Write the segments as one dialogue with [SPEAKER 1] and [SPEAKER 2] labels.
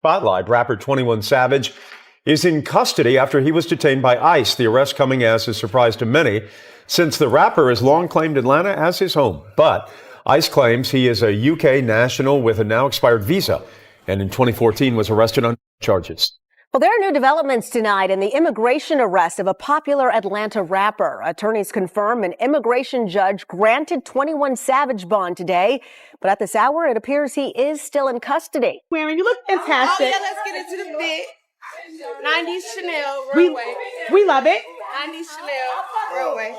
[SPEAKER 1] Spotlight. Rapper 21 Savage is in custody after he was detained by ICE. The arrest coming as a surprise to many, since the rapper has long claimed Atlanta as his home. But ICE claims he is a UK national with a now expired visa, and in 2014 was arrested on charges.
[SPEAKER 2] Well, there are new developments tonight in the immigration arrest of a popular Atlanta rapper. Attorneys confirm an immigration judge granted 21 Savage bond today. But at this hour, it appears he is still in custody.
[SPEAKER 3] Wearing, you look fantastic.
[SPEAKER 4] Oh, yeah, let's get into the fit. 90s Chanel, runway.
[SPEAKER 3] We love it.
[SPEAKER 4] 90s Chanel, runway.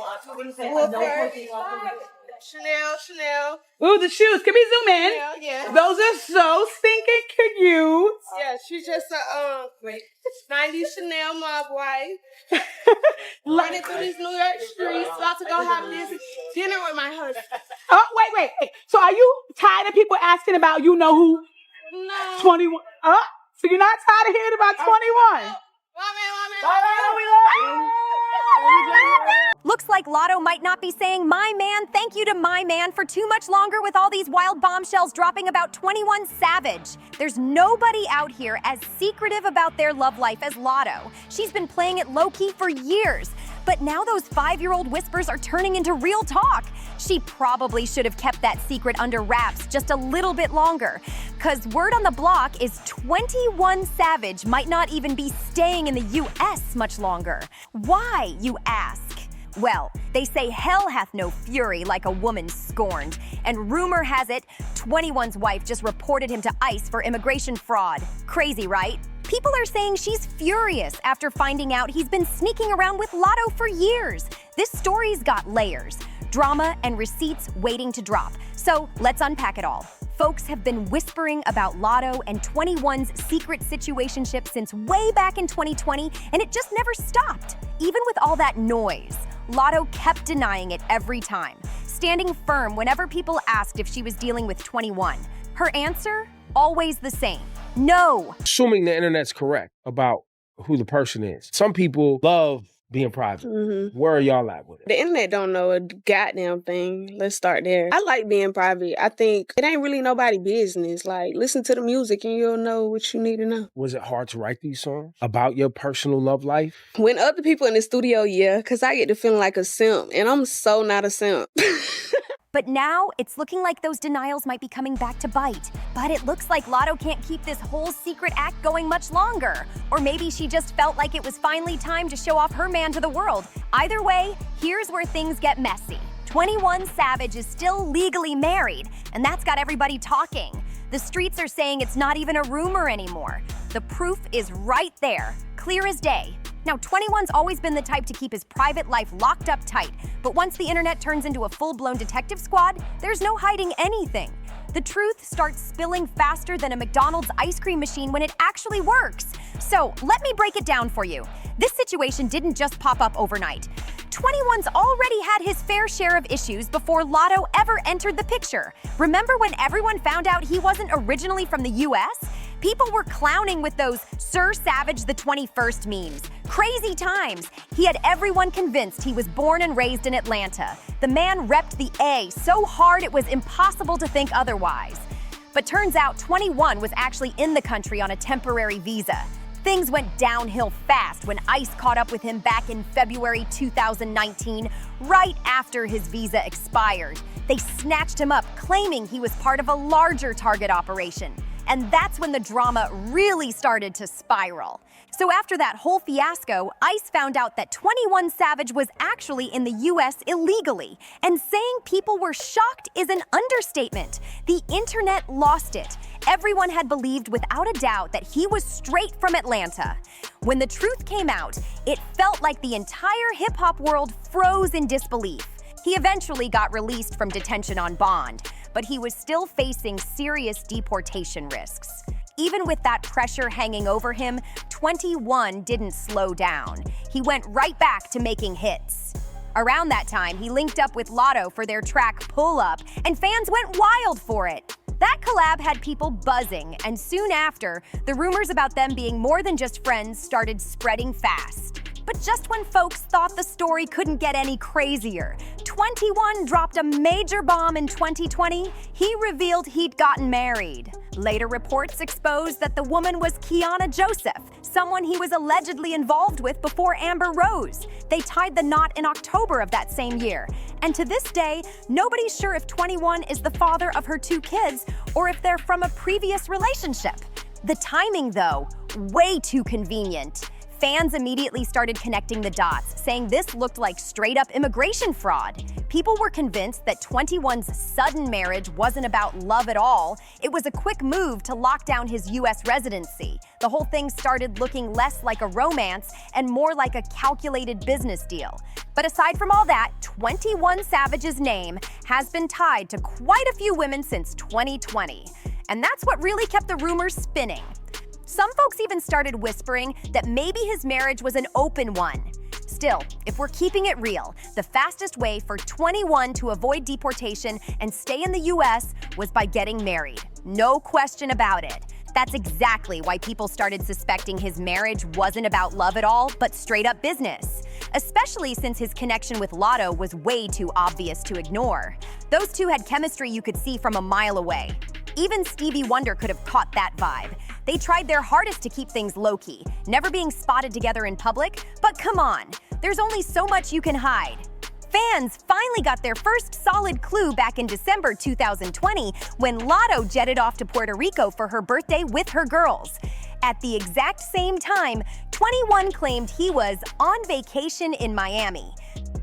[SPEAKER 4] Chanel.
[SPEAKER 3] Ooh, the shoes. Can we zoom in?
[SPEAKER 4] Yeah.
[SPEAKER 3] Those are so stinking cute.
[SPEAKER 4] Yeah, she's just a 90s Chanel mob wife. Running through these New York streets, about to go have this dinner with my husband.
[SPEAKER 3] Oh, wait. So are you tired of people asking about you know who?
[SPEAKER 4] No.
[SPEAKER 3] 21. So you're not tired of hearing about 21?
[SPEAKER 4] My man.
[SPEAKER 3] We love you.
[SPEAKER 5] Looks like Latto might not be saying my man, thank you to my man for too much longer with all these wild bombshells dropping about 21 Savage. There's nobody out here as secretive about their love life as Latto. She's been playing it low-key for years. But now those 5-year-old whispers are turning into real talk. She probably should have kept that secret under wraps just a little bit longer. 'Cause word on the block is 21 Savage might not even be staying in the US much longer. Why, you ask? Well, they say hell hath no fury like a woman scorned. And rumor has it, 21's wife just reported him to ICE for immigration fraud. Crazy, right? People are saying she's furious after finding out he's been sneaking around with Latto for years. This story's got layers, drama and receipts waiting to drop. So let's unpack it all. Folks have been whispering about Latto and 21's secret situationship since way back in 2020, and it just never stopped. Even with all that noise, Latto kept denying it every time, standing firm whenever people asked if she was dealing with 21. Her answer? Always the same. No.
[SPEAKER 6] Assuming the internet's correct about who the person is. Some people love being private.
[SPEAKER 4] Mm-hmm.
[SPEAKER 6] Where are y'all at with it?
[SPEAKER 4] The internet don't know a goddamn thing. Let's start there. I like being private. I think it ain't really nobody business. Like, listen to the music and you'll know what you need to know.
[SPEAKER 6] Was it hard to write these songs about your personal love life?
[SPEAKER 4] When other people in the studio, yeah, because I get to feeling like a simp, and I'm so not a simp.
[SPEAKER 5] But now, it's looking like those denials might be coming back to bite. But it looks like Latto can't keep this whole secret act going much longer. Or maybe she just felt like it was finally time to show off her man to the world. Either way, here's where things get messy. 21 Savage is still legally married, and that's got everybody talking. The streets are saying it's not even a rumor anymore. The proof is right there, clear as day. Now, 21's always been the type to keep his private life locked up tight, but once the internet turns into a full-blown detective squad, there's no hiding anything. The truth starts spilling faster than a McDonald's ice cream machine when it actually works. So, let me break it down for you. This situation didn't just pop up overnight. 21's already had his fair share of issues before Latto ever entered the picture. Remember when everyone found out he wasn't originally from the US? People were clowning with those Sir Savage the 21st memes. Crazy times. He had everyone convinced he was born and raised in Atlanta. The man repped the A so hard it was impossible to think otherwise. But turns out 21 was actually in the country on a temporary visa. Things went downhill fast when ICE caught up with him back in February 2019, right after his visa expired. They snatched him up, claiming he was part of a larger target operation. And that's when the drama really started to spiral. So after that whole fiasco, ICE found out that 21 Savage was actually in the US illegally. And saying people were shocked is an understatement. The internet lost it. Everyone had believed without a doubt that he was straight from Atlanta. When the truth came out, it felt like the entire hip-hop world froze in disbelief. He eventually got released from detention on bond, but he was still facing serious deportation risks. Even with that pressure hanging over him, 21 didn't slow down. He went right back to making hits. Around that time, he linked up with Latto for their track Pull Up, and fans went wild for it. That collab had people buzzing, and soon after, the rumors about them being more than just friends started spreading fast. But just when folks thought the story couldn't get any crazier, 21 dropped a major bomb in 2020. He revealed he'd gotten married. Later reports exposed that the woman was Kiana Joseph, someone he was allegedly involved with before Amber Rose. They tied the knot in October of that same year. And to this day, nobody's sure if 21 is the father of her 2 kids or if they're from a previous relationship. The timing, though, way too convenient. Fans immediately started connecting the dots, saying this looked like straight-up immigration fraud. People were convinced that 21's sudden marriage wasn't about love at all. It was a quick move to lock down his U.S. residency. The whole thing started looking less like a romance and more like a calculated business deal. But aside from all that, 21 Savage's name has been tied to quite a few women since 2020. And that's what really kept the rumors spinning. Some folks even started whispering that maybe his marriage was an open one. Still, if we're keeping it real, the fastest way for 21 to avoid deportation and stay in the US was by getting married. No question about it. That's exactly why people started suspecting his marriage wasn't about love at all, but straight up business. Especially since his connection with Latto was way too obvious to ignore. Those two had chemistry you could see from a mile away. Even Stevie Wonder could have caught that vibe. They tried their hardest to keep things low-key, never being spotted together in public, but come on, there's only so much you can hide. Fans finally got their first solid clue back in December 2020 when Latto jetted off to Puerto Rico for her birthday with her girls. At the exact same time, 21 claimed he was on vacation in Miami.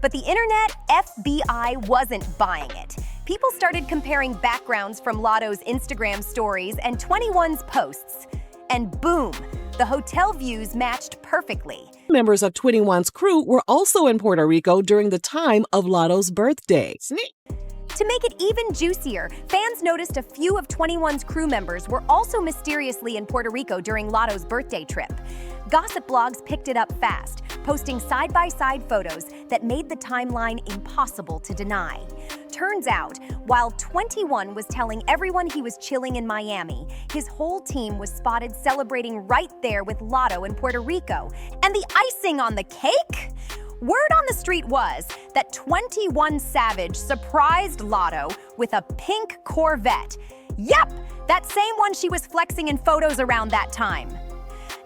[SPEAKER 5] But the internet FBI wasn't buying it. People started comparing backgrounds from Latto's Instagram stories and 21's posts. And boom, the hotel views matched perfectly.
[SPEAKER 7] Members of 21's crew were also in Puerto Rico during the time of Latto's birthday.
[SPEAKER 5] To make it even juicier, fans noticed a few of 21's crew members were also mysteriously in Puerto Rico during Latto's birthday trip. Gossip blogs picked it up fast, posting side-by-side photos that made the timeline impossible to deny. Turns out, while 21 was telling everyone he was chilling in Miami, his whole team was spotted celebrating right there with Latto in Puerto Rico. And the icing on the cake? Word on the street was that 21 Savage surprised Latto with a pink Corvette. Yep, that same one she was flexing in photos around that time.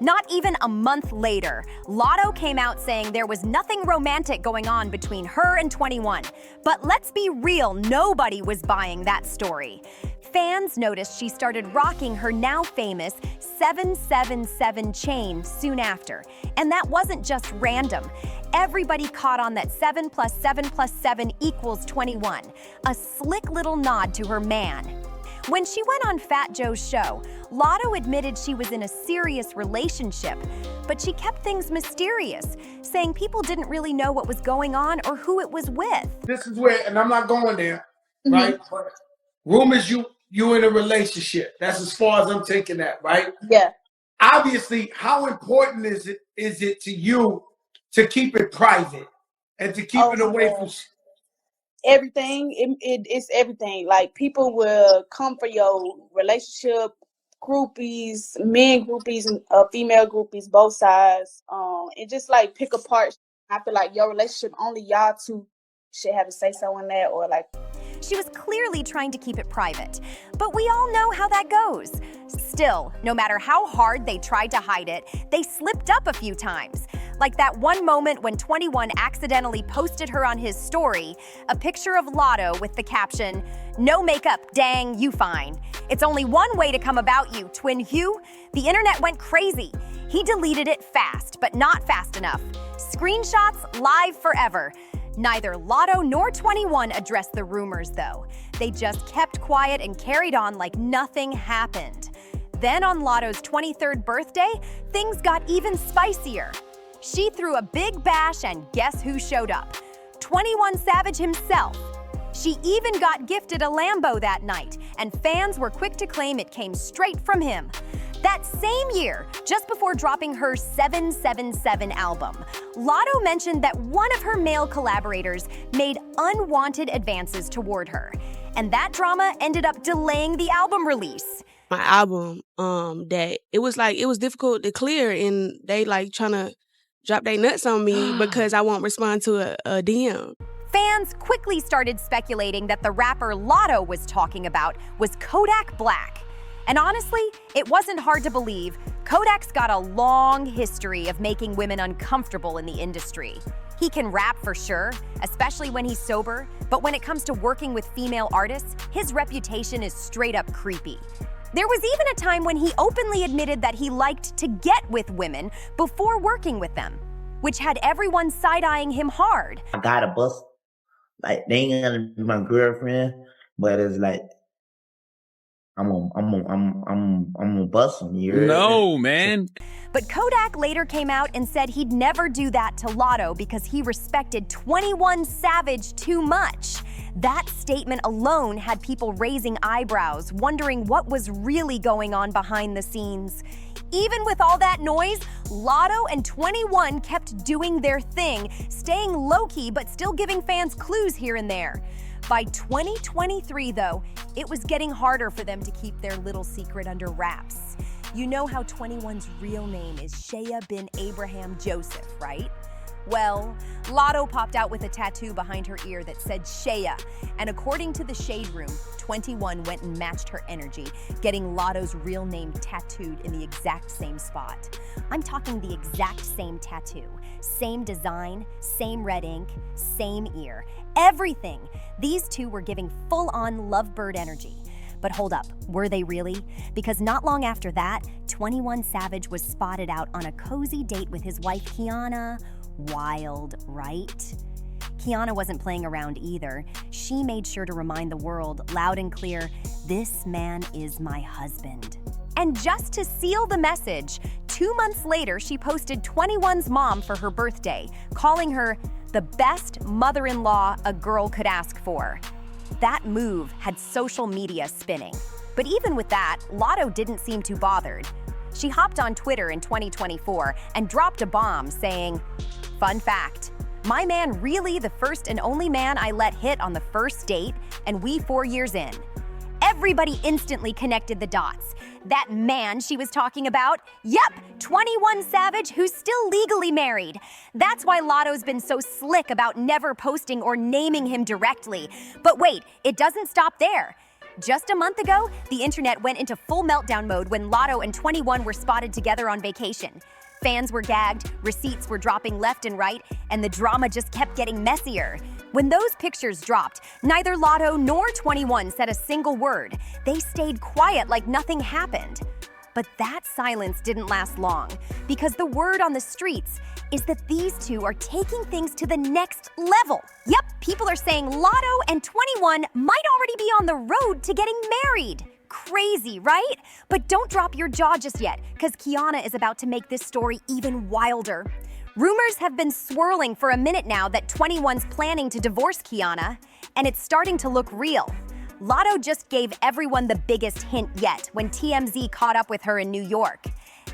[SPEAKER 5] Not even a month later, Latto came out saying there was nothing romantic going on between her and 21. But let's be real, nobody was buying that story. Fans noticed she started rocking her now famous 777 chain soon after. And that wasn't just random. Everybody caught on that 7 plus 7 plus 7 equals 21, a slick little nod to her man. When she went on Fat Joe's show, Latto admitted she was in a serious relationship, but she kept things mysterious, saying people didn't really know what was going on or who it was with.
[SPEAKER 6] This is where, and I'm not going there, right? But rumors you in a relationship. That's as far as I'm taking that, right?
[SPEAKER 8] Yeah.
[SPEAKER 6] Obviously, how important is it to you to keep it private and to keep it away from
[SPEAKER 8] everything? It's everything. Like, people will come for your relationship, groupies, men groupies, and female groupies, both sides, and just like pick apart. I feel like your relationship, only y'all two should have a say so in that, or like.
[SPEAKER 5] She was clearly trying to keep it private, but we all know how that goes. Still, no matter how hard they tried to hide it, they slipped up a few times. Like that one moment when 21 accidentally posted her on his story, a picture of Latto with the caption, "No makeup, dang, you fine. It's only one way to come about you, Twin Hugh." The internet went crazy. He deleted it fast, but not fast enough. Screenshots live forever. Neither Latto nor 21 addressed the rumors, though. They just kept quiet and carried on like nothing happened. Then on Latto's 23rd birthday, things got even spicier. She threw a big bash, and guess who showed up? 21 Savage himself. She even got gifted a Lambo that night, and fans were quick to claim it came straight from him. That same year, just before dropping her 777 album, Latto mentioned that one of her male collaborators made unwanted advances toward her. And that drama ended up delaying the album release.
[SPEAKER 9] My album, that it was difficult to clear, and they like trying to
[SPEAKER 4] drop their nuts on me because I won't respond to a DM.
[SPEAKER 5] Fans quickly started speculating that the rapper Latto was talking about was Kodak Black. And honestly, it wasn't hard to believe. Kodak's got a long history of making women uncomfortable in the industry. He can rap for sure, especially when he's sober, but when it comes to working with female artists, his reputation is straight up creepy. There was even a time when he openly admitted that he liked to get with women before working with them, which had everyone side-eyeing him hard.
[SPEAKER 9] I got a bust. Like, they ain't gonna be my girlfriend, but it's like, I'm gonna bust them.
[SPEAKER 10] No, man.
[SPEAKER 5] But Kodak later came out and said he'd never do that to Latto because he respected 21 Savage too much. That statement alone had people raising eyebrows, wondering what was really going on behind the scenes. Even with all that noise, Latto and 21 kept doing their thing, staying low-key but still giving fans clues here and there. By 2023, though, it was getting harder for them to keep their little secret under wraps. You know how 21's real name is Shea bin Abraham Joseph, right? Well, Latto popped out with a tattoo behind her ear that said Shea, and according to the Shade Room, 21 went and matched her energy, getting Latto's real name tattooed in the exact same spot. I'm talking the exact same tattoo, same design, same red ink, same ear, everything. These two were giving full-on lovebird energy. But hold up, were they really? Because not long after that, 21 Savage was spotted out on a cozy date with his wife Kiana. Wild, right? Kiana wasn't playing around either. She made sure to remind the world, loud and clear, this man is my husband. And just to seal the message, 2 months later, she posted 21's mom for her birthday, calling her the best mother-in-law a girl could ask for. That move had social media spinning. But even with that, Latto didn't seem too bothered. She hopped on Twitter in 2024 and dropped a bomb saying, "Fun fact, my man really the first and only man I let hit on the first date, and we 4 years in." Everybody instantly connected the dots. That man she was talking about? Yep, 21 Savage, who's still legally married. That's why Latto's been so slick about never posting or naming him directly. But wait, it doesn't stop there. Just a month ago, the internet went into full meltdown mode when Latto and 21 were spotted together on vacation. Fans were gagged, receipts were dropping left and right, and the drama just kept getting messier. When those pictures dropped, neither Latto nor 21 said a single word. They stayed quiet like nothing happened. But that silence didn't last long, because the word on the streets is that these two are taking things to the next level. Yep, people are saying Latto and 21 might already be on the road to getting married. Crazy, right? But don't drop your jaw just yet, because Kiana is about to make this story even wilder. Rumors have been swirling for a minute now that 21's planning to divorce Kiana, and it's starting to look real. Latto just gave everyone the biggest hint yet when TMZ caught up with her in New York.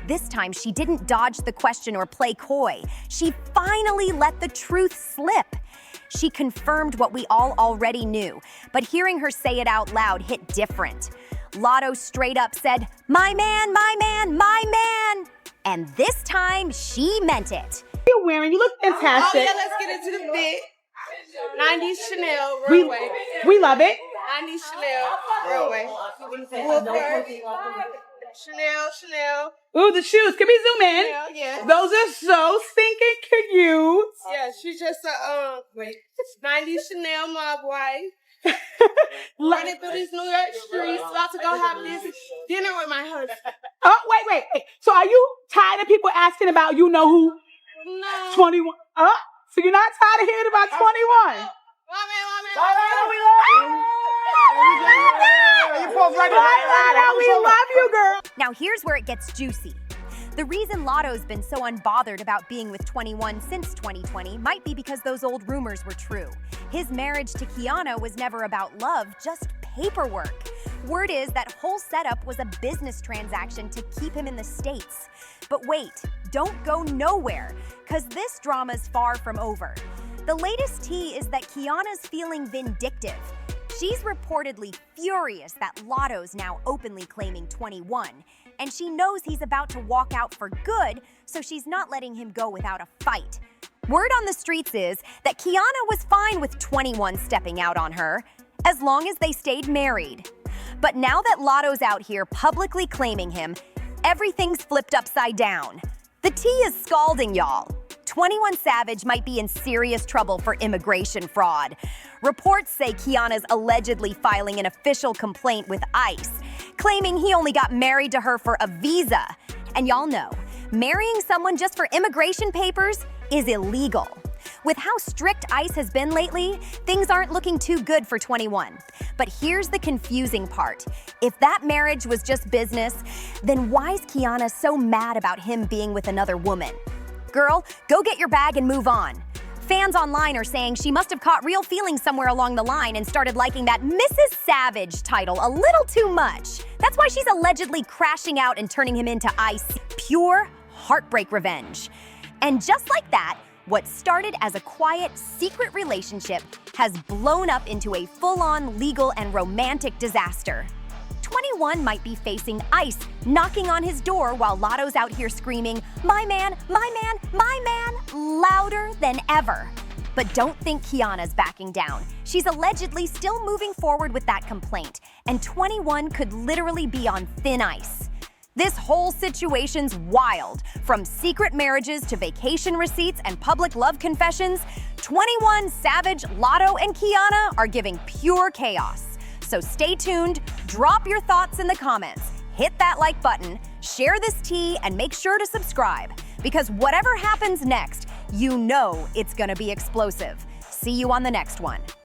[SPEAKER 5] This time, she didn't dodge the question or play coy. She finally let the truth slip. She confirmed what we all already knew, but hearing her say it out loud hit different. Latto straight up said, "My man, my man, my man!" And this time, she meant it.
[SPEAKER 3] You're wearing, you look fantastic.
[SPEAKER 4] Oh yeah, let's get into the fit. 90s Chanel,
[SPEAKER 3] We
[SPEAKER 4] runway.
[SPEAKER 3] love it.
[SPEAKER 4] 90s Chanel, runway. Chanel.
[SPEAKER 3] Ooh, the shoes. Can we zoom in?
[SPEAKER 4] Chanel, yeah.
[SPEAKER 3] Those are so stinking cute.
[SPEAKER 4] Yeah, she's just a 90s Chanel mob wife. Running through these New York streets, about to go have this dinner with my husband.
[SPEAKER 3] Oh, wait. So are you tired of people asking about you know who?
[SPEAKER 4] No.
[SPEAKER 3] 21. So you're not tired of hearing about 21?
[SPEAKER 4] My man.
[SPEAKER 3] We love you, girl.
[SPEAKER 5] Now here's where it gets juicy. The reason Latto's been so unbothered about being with 21 since 2020 might be because those old rumors were true. His marriage to Kiana was never about love, just paperwork. Word is that whole setup was a business transaction to keep him in the States. But wait, don't go nowhere, because this drama's far from over. The latest tea is that Kiana's feeling vindictive. She's reportedly furious that Latto's now openly claiming 21. and she knows he's about to walk out for good, so she's not letting him go without a fight. Word on the streets is that Kiana was fine with 21 stepping out on her, as long as they stayed married. But now that Latto's out here publicly claiming him, everything's flipped upside down. The tea is scalding, y'all. 21 Savage might be in serious trouble for immigration fraud. Reports say Kiana's allegedly filing an official complaint with ICE, claiming he only got married to her for a visa. And y'all know, marrying someone just for immigration papers is illegal. With how strict ICE has been lately, things aren't looking too good for 21. But here's the confusing part. If that marriage was just business, then why's Kiana so mad about him being with another woman? Girl, go get your bag and move on. Fans online are saying she must have caught real feelings somewhere along the line and started liking that Mrs. Savage title a little too much. That's why she's allegedly crashing out and turning him into ICE. Pure heartbreak revenge. And just like that, what started as a quiet, secret relationship has blown up into a full-on legal and romantic disaster. 21 might be facing ICE knocking on his door while Latto's out here screaming, "My man, my man, my man," louder than ever. But don't think Kiana's backing down. She's allegedly still moving forward with that complaint, and 21 could literally be on thin ice. This whole situation's wild. From secret marriages to vacation receipts and public love confessions, 21 Savage, Latto, and Kiana are giving pure chaos. So stay tuned, drop your thoughts in the comments, hit that like button, share this tea, and make sure to subscribe. Because whatever happens next, you know it's gonna be explosive. See you on the next one.